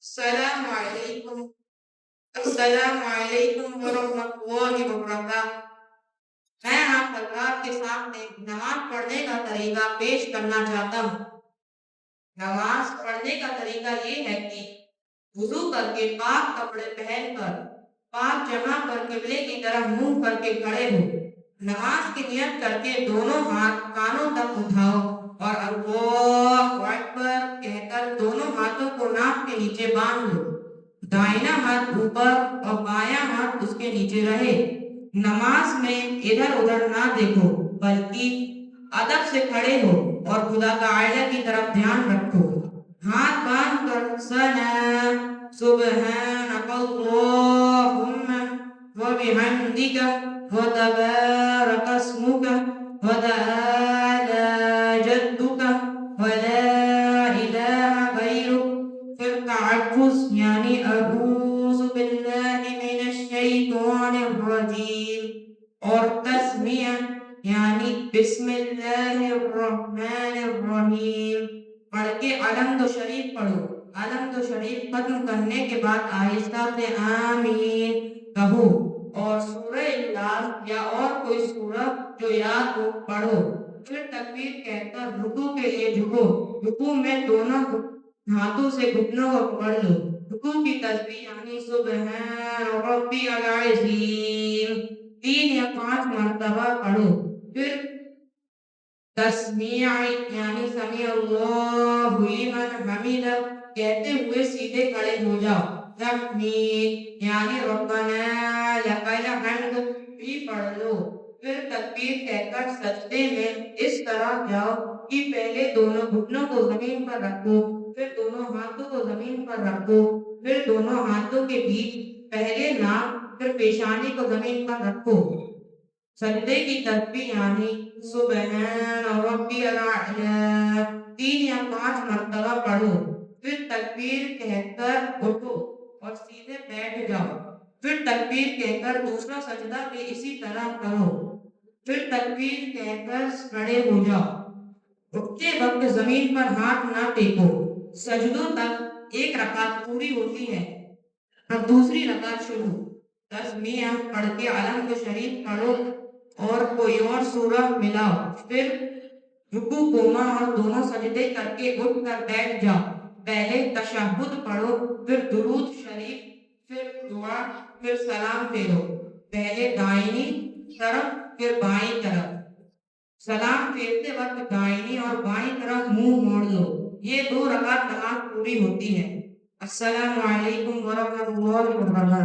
السلام علیکم السلام علیکم ورحمۃ اللہ وبرکاتہ۔ میں آپ حضرات کے سامنے نماز پڑھنے کا طریقہ پیش کرنا چاہتا ہوں۔ نماز پڑھنے کا طریقہ یہ ہے کہ وضو کر کے پاک کپڑے پہن کر پاک جمع کر قبلے کی طرف منہ کر کے کھڑے ہو، نماز کی نیت کر کے دونوں ہاتھ کانوں تک اٹھاؤ اور اللہ اکبر کہہ کر دونوں ہاتھوں کو ناک کے نیچے باندھ لو۔ دائنا ہاتھ اوپر اور بایاں ہاتھ اس کے نیچے رہے۔ نماز میں ادھر ادھر نہ دیکھو بلکہ ادب سے کھڑے ہو اور خدا تعالی کی طرف دھیان رکھو۔ ہاتھ باندھ کر ثنا سبحانک اللہم وبحمدک وتبارک اسمک وتعالی جدک ولا الہ غیرک، پھر تعوذ یعنی اعوذ باللہ من الشیطان الرجیم، اور تسمیہ یعنی بسم اللہ الرحمن الرحیم پڑھ کے الحمد شریف پڑھو۔ الحمد شریف ختم کرنے کے بعد آہستہ سے آمین کہو اور سورہ اخلاص یا اور کوئی سورہ جو یاد ہو پڑھو، پھر تکبیر کہہ کر رکوع کے لیے جھکو۔ رکوع میں دونوں ہاتھوں سے گھٹنوں کو پکڑ لو۔ رکوع کی تسبیح یعنی سبحان ربی العظیم 3 یا 5 مرتبہ پڑھو، پھر تسمیع یعنی سمیع اللہ لمن حمدہ کہتے ہوئے سیدھے کھڑے ہو جاؤ۔ تحمید یعنی ربنا لک الحمد بھی پڑھ لو، پھر تکبیر کہہ کر سجدے میں اس طرح جاؤ کہ پہلے دونوں گھٹنوں کو زمین پر رکھو، پھر دونوں ہاتھوں کو زمین پر رکھو، پھر دونوں ہاتھوں کے بیچ پہلے ناک پھر پیشانی کو زمین پر رکھو۔ سجدے کی تسبیح یعنی سبحان ربی الاعلی 3 یا 5 مرتبہ پڑھو، پھر تکبیر کہہ کر اٹھو اور سیدھے بیٹھ جاؤ، پھر تکبیر کہہ کر دوسرا سجدہ بھی اسی طرح کرو، پھر تکبیر کہہ کر کھڑے ہو جاؤ۔ اٹھتے وقت زمین پر ہاتھ نہ ٹیکو۔ سجدوں تک ایک رکعت پوری ہوتی ہے اور دوسری رکعت شروع۔ تسمیہ پڑھ کے الحمد شریف پڑھو اور کوئی اور سورہ ملاؤ، پھر رکوع قوما اور دونوں سجدے کر کے اٹھ کر بیٹھ جاؤ۔ پہلے تشہد پڑھو، پھر درود شریف، پھر دعا، پھر سلام پھیرو۔ پہلے دائنی طرف پھر بائیں طرف۔ سلام پھیرتے وقت دائنی اور بائیں طرف منہ موڑ لو۔ یہ 2 رکعت نماز پوری ہوتی ہے۔ السلام علیکم ورحمۃ اللہ وبرکاتہ۔